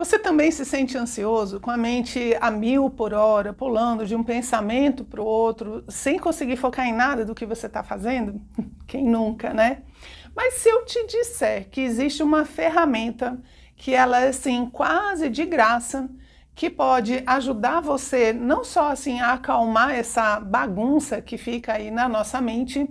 Você também se sente ansioso, com a mente a 1000 por hora, pulando de um pensamento para o outro, sem conseguir focar em nada do que você está fazendo? Quem nunca, né? Mas se eu te disser que existe uma ferramenta que ela é assim, quase de graça, que pode ajudar você não só assim a acalmar essa bagunça que fica aí na nossa mente,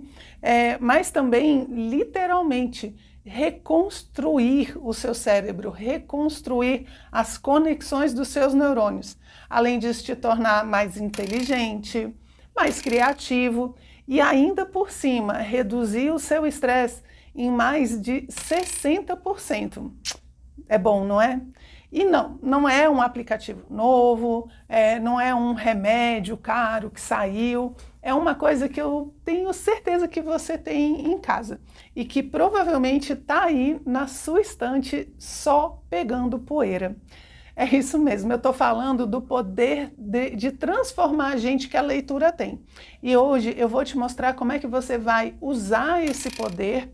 mas também literalmente reconstruir o seu cérebro, reconstruir as conexões dos seus neurônios, além disso te tornar mais inteligente, mais criativo e ainda por cima reduzir o seu estresse em mais de 60%. É bom, não é? E não é um aplicativo novo, não é um remédio caro que saiu, é uma coisa que eu tenho certeza que você tem em casa e que provavelmente está aí na sua estante só pegando poeira. É isso mesmo, eu estou falando do poder de transformar a gente que a leitura tem. E hoje eu vou te mostrar como é que você vai usar esse poder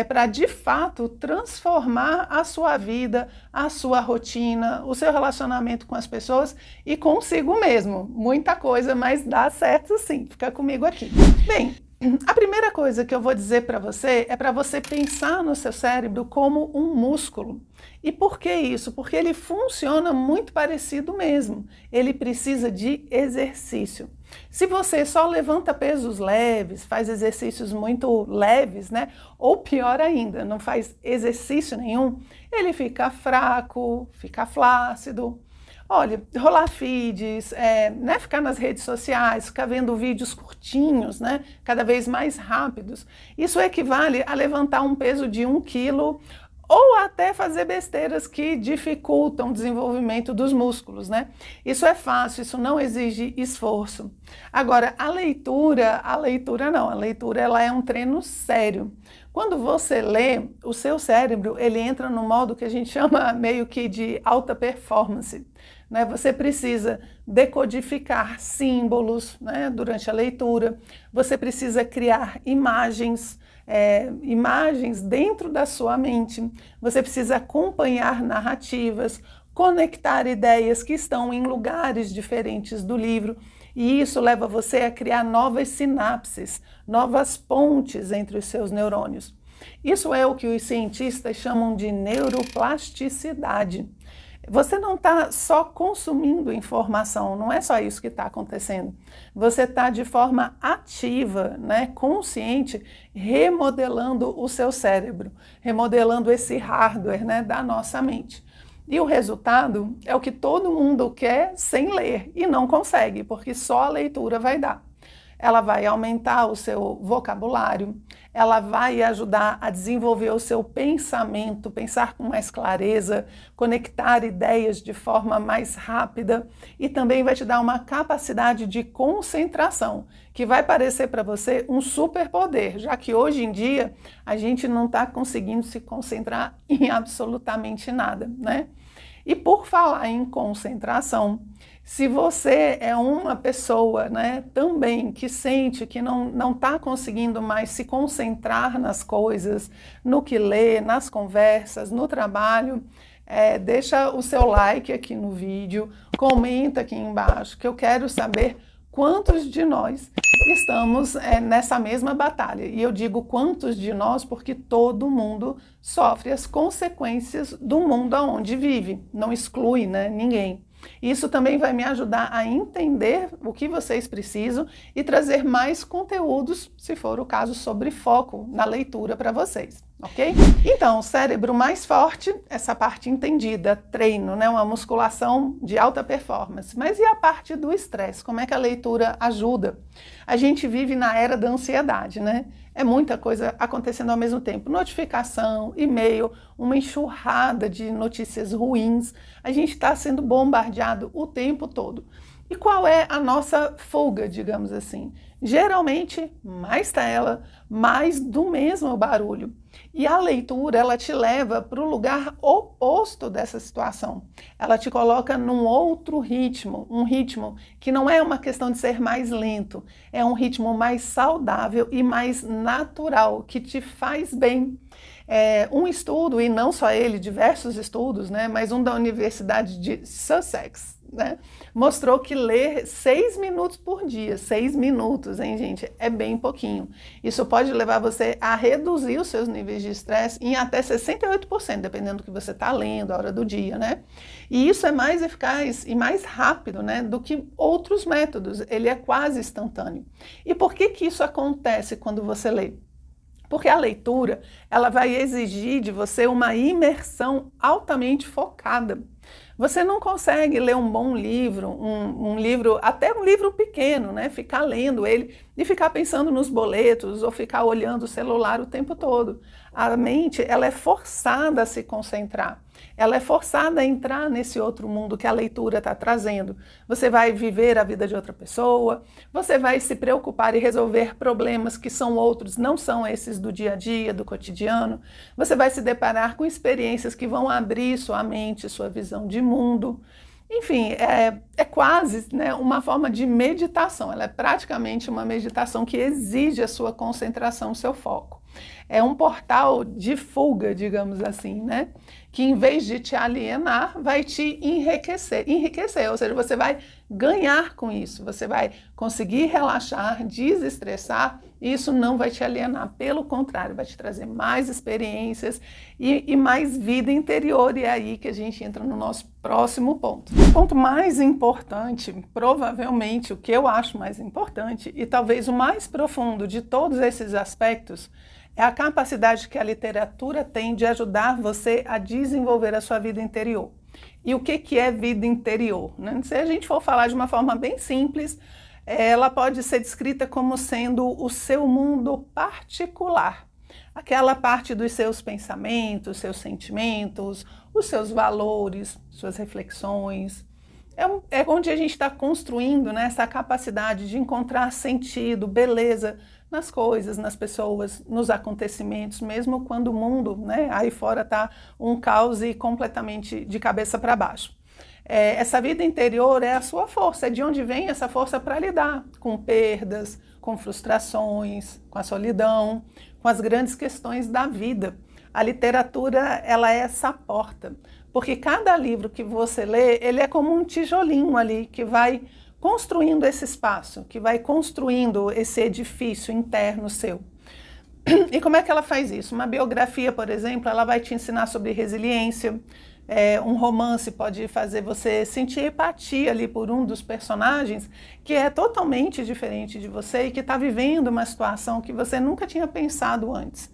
para de fato transformar a sua vida, a sua rotina, o seu relacionamento com as pessoas e consigo mesmo. Muita coisa, mas dá certo sim. Fica comigo aqui. Bem, a primeira coisa que eu vou dizer para você é para você pensar no seu cérebro como um músculo. E por que isso? Porque ele funciona muito parecido mesmo. Ele precisa de exercício. Se você só levanta pesos leves, faz exercícios muito leves, né? Ou pior ainda, não faz exercício nenhum, ele fica fraco, fica flácido. Olha, rolar feeds, né, ficar nas redes sociais, ficar vendo vídeos curtinhos, né, cada vez mais rápidos, isso equivale a levantar um peso de 1 quilo ou até fazer besteiras que dificultam o desenvolvimento dos músculos, né? Isso é fácil, isso não exige esforço. Agora, a leitura ela é um treino sério. Quando você lê, o seu cérebro, ele entra no modo que a gente chama meio que de alta performance, né? Você precisa decodificar símbolos, né, durante a leitura, você precisa criar imagens dentro da sua mente, você precisa acompanhar narrativas, conectar ideias que estão em lugares diferentes do livro, e isso leva você a criar novas sinapses, novas pontes entre os seus neurônios. Isso é o que os cientistas chamam de neuroplasticidade. Você não está só consumindo informação, não é só isso que está acontecendo. Você está de forma ativa, né, consciente, remodelando o seu cérebro, remodelando esse hardware, né, da nossa mente. E o resultado é o que todo mundo quer sem ler e não consegue, porque só a leitura vai dar. Ela vai aumentar o seu vocabulário, ela vai ajudar a desenvolver o seu pensamento, pensar com mais clareza, conectar ideias de forma mais rápida e também vai te dar uma capacidade de concentração, que vai parecer para você um superpoder, já que hoje em dia a gente não está conseguindo se concentrar em absolutamente nada, né? E por falar em concentração, se você é uma pessoa, né, também que sente que não está conseguindo mais se concentrar nas coisas, no que lê, nas conversas, no trabalho, deixa o seu like aqui no vídeo, comenta aqui embaixo, que eu quero saber quantos de nós estamos nessa mesma batalha. E eu digo quantos de nós porque todo mundo sofre as consequências do mundo onde vive, não exclui, né, ninguém. Isso também vai me ajudar a entender o que vocês precisam e trazer mais conteúdos, se for o caso, sobre foco na leitura para vocês, ok? Então, cérebro mais forte, essa parte entendida, treino, né? Uma musculação de alta performance. Mas e a parte do estresse? Como é que a leitura ajuda? A gente vive na era da ansiedade, né? É muita coisa acontecendo ao mesmo tempo. Notificação, e-mail, uma enxurrada de notícias ruins. A gente está sendo bombardeado o tempo todo. E qual é a nossa fuga, digamos assim? Geralmente, mais tela, mais do mesmo barulho. E a leitura, ela te leva para o lugar oposto dessa situação. Ela te coloca num outro ritmo, um ritmo que não é uma questão de ser mais lento, é um ritmo mais saudável e mais natural, que te faz bem. Um estudo, e não só ele, diversos estudos, né, mas um da Universidade de Sussex, né, mostrou que ler 6 minutos por dia, 6 minutos, hein, gente, é bem pouquinho. Isso pode levar você a reduzir os seus níveis de estresse em até 68%, dependendo do que você está lendo, a hora do dia, né? E isso é mais eficaz e mais rápido, né, do que outros métodos, ele é quase instantâneo. E por que que isso acontece quando você lê? Porque a leitura, ela vai exigir de você uma imersão altamente focada. Você não consegue ler um bom livro, um livro, até um livro pequeno, né? Ficar lendo ele e ficar pensando nos boletos ou ficar olhando o celular o tempo todo. A mente, ela é forçada a se concentrar. Ela é forçada a entrar nesse outro mundo que a leitura está trazendo. Você vai viver a vida de outra pessoa, você vai se preocupar e resolver problemas que são outros, não são esses do dia a dia, do cotidiano. Você vai se deparar com experiências que vão abrir sua mente, sua visão de mundo. Enfim, é quase, né, uma forma de meditação. Ela é praticamente uma meditação que exige a sua concentração, o seu foco. É um portal de fuga, digamos assim, né? Que em vez de te alienar, vai te enriquecer, ou seja, você vai ganhar com isso, você vai conseguir relaxar, desestressar, e isso não vai te alienar, pelo contrário, vai te trazer mais experiências e mais vida interior, e é aí que a gente entra no nosso próximo ponto. O ponto mais importante, provavelmente o que eu acho mais importante, e talvez o mais profundo de todos esses aspectos, é a capacidade que a literatura tem de ajudar você a desenvolver a sua vida interior. E o que é vida interior, né? Se a gente for falar de uma forma bem simples, ela pode ser descrita como sendo o seu mundo particular. Aquela parte dos seus pensamentos, seus sentimentos, os seus valores, suas reflexões. É onde a gente está construindo, né, essa capacidade de encontrar sentido, beleza nas coisas, nas pessoas, nos acontecimentos, mesmo quando o mundo, né, aí fora está um caos e completamente de cabeça para baixo. Essa vida interior é a sua força, é de onde vem essa força para lidar com perdas, com frustrações, com a solidão, com as grandes questões da vida. A literatura, ela é essa porta, porque cada livro que você lê, ele é como um tijolinho ali que vai construindo esse espaço, que vai construindo esse edifício interno seu. E como é que ela faz isso? Uma biografia, por exemplo, ela vai te ensinar sobre resiliência. Um romance pode fazer você sentir empatia ali por um dos personagens que é totalmente diferente de você e que está vivendo uma situação que você nunca tinha pensado antes.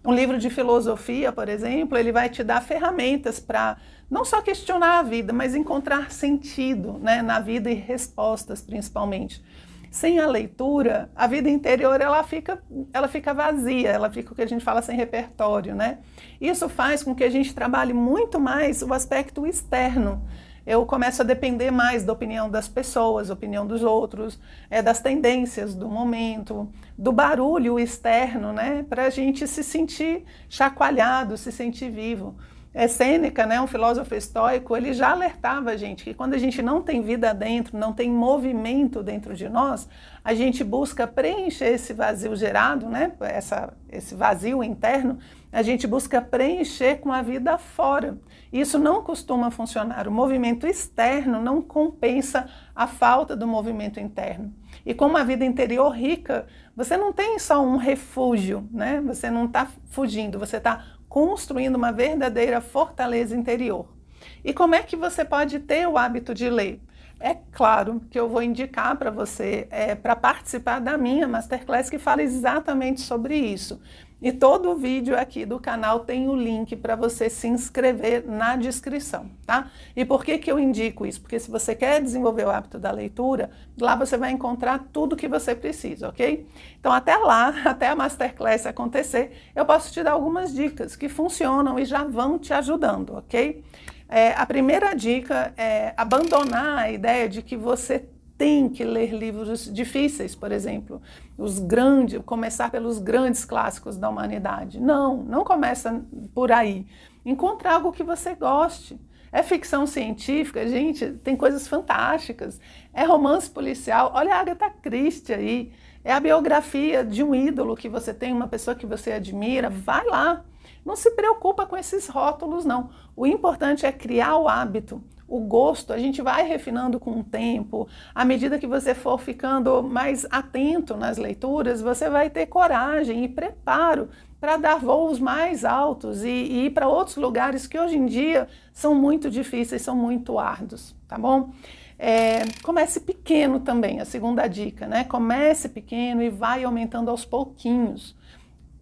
Um livro de filosofia, por exemplo, ele vai te dar ferramentas para não só questionar a vida, mas encontrar sentido, né, na vida e respostas, principalmente. Sem a leitura, a vida interior ela fica vazia, ela fica o que a gente fala sem repertório, né? Isso faz com que a gente trabalhe muito mais o aspecto externo. Eu começo a depender mais da opinião das pessoas, opinião dos outros, das tendências do momento, do barulho externo, né? Para a gente se sentir chacoalhado, se sentir vivo. Sêneca, né, um filósofo estoico, ele já alertava a gente que quando a gente não tem vida dentro, não tem movimento dentro de nós, a gente busca preencher esse vazio gerado, né, esse vazio interno, a gente busca preencher com a vida fora. Isso não costuma funcionar. O movimento externo não compensa a falta do movimento interno. E com uma vida interior rica, você não tem só um refúgio, né? Você não está fugindo, você está construindo uma verdadeira fortaleza interior. E como é que você pode ter o hábito de ler? É claro que eu vou indicar para você para participar da minha Masterclass que fala exatamente sobre isso. E todo o vídeo aqui do canal tem o link para você se inscrever na descrição, tá? E por que eu indico isso? Porque se você quer desenvolver o hábito da leitura, lá você vai encontrar tudo que você precisa, ok? Então até lá, até a Masterclass acontecer, eu posso te dar algumas dicas que funcionam e já vão te ajudando, ok? A primeira dica é abandonar a ideia de que você tem que ler livros difíceis, por exemplo, começar pelos grandes clássicos da humanidade. Não começa por aí. Encontre algo que você goste. É ficção científica, gente, tem coisas fantásticas. É romance policial, olha a Agatha Christie aí. É a biografia de um ídolo que você tem, uma pessoa que você admira, vai lá. Não se preocupa com esses rótulos, não. O importante é criar o hábito. O gosto a gente vai refinando com o tempo. À medida que você for ficando mais atento nas leituras, você vai ter coragem e preparo para dar voos mais altos e ir para outros lugares que hoje em dia são muito difíceis, são muito árduos, tá bom? Comece pequeno também, a segunda dica, né? Comece pequeno e vai aumentando aos pouquinhos.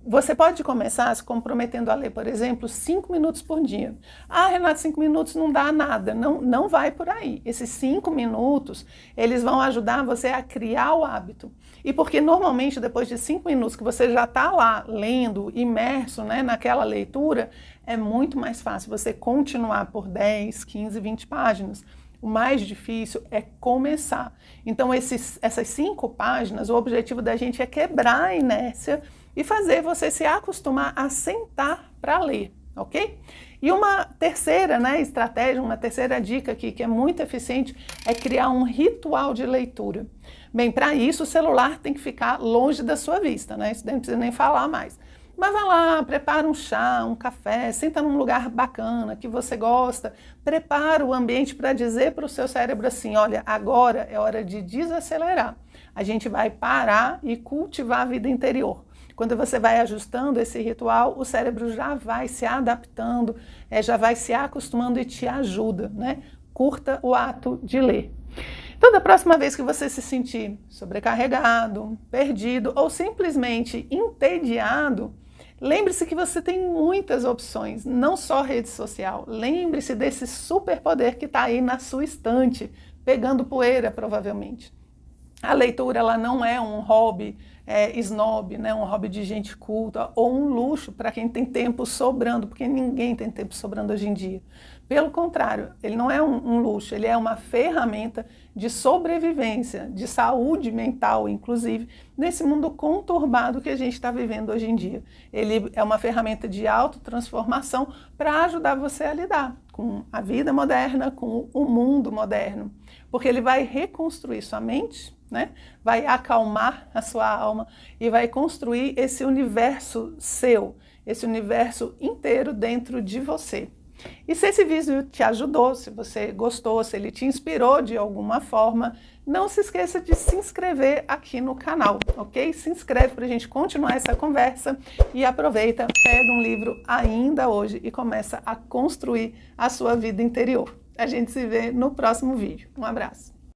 Você pode começar se comprometendo a ler, por exemplo, 5 minutos por dia. Ah, Renato, 5 minutos não dá nada. Não vai por aí. Esses 5 minutos, eles vão ajudar você a criar o hábito. E porque normalmente depois de 5 minutos que você já está lá lendo, imerso, né, naquela leitura, é muito mais fácil você continuar por 10, 15, 20 páginas. O mais difícil é começar. Então, essas 5 páginas, o objetivo da gente é quebrar a inércia e fazer você se acostumar a sentar para ler, ok? E uma terceira, né, estratégia, uma terceira dica aqui que é muito eficiente é criar um ritual de leitura. Bem, para isso o celular tem que ficar longe da sua vista, né? Isso daí não precisa nem falar mais. Mas vai lá, prepara um chá, um café, senta num lugar bacana que você gosta, prepara o ambiente para dizer para o seu cérebro assim, olha, agora é hora de desacelerar. A gente vai parar e cultivar a vida interior. Quando você vai ajustando esse ritual, o cérebro já vai se adaptando, já vai se acostumando e te ajuda, né? Curta o ato de ler. Então, da próxima vez que você se sentir sobrecarregado, perdido ou simplesmente entediado, lembre-se que você tem muitas opções, não só rede social. Lembre-se desse superpoder que está aí na sua estante, pegando poeira, provavelmente. A leitura ela não é um hobby snob, né? Um hobby de gente culta ou um luxo para quem tem tempo sobrando, porque ninguém tem tempo sobrando hoje em dia. Pelo contrário, ele não é um luxo, ele é uma ferramenta de sobrevivência, de saúde mental, inclusive, nesse mundo conturbado que a gente está vivendo hoje em dia. Ele é uma ferramenta de autotransformação para ajudar você a lidar com a vida moderna, com o mundo moderno, porque ele vai reconstruir sua mente, né? Vai acalmar a sua alma e vai construir esse universo seu, esse universo inteiro dentro de você. E se esse vídeo te ajudou, se você gostou, se ele te inspirou de alguma forma, não se esqueça de se inscrever aqui no canal, ok? Se inscreve para a gente continuar essa conversa e aproveita, pega um livro ainda hoje e começa a construir a sua vida interior. A gente se vê no próximo vídeo. Um abraço!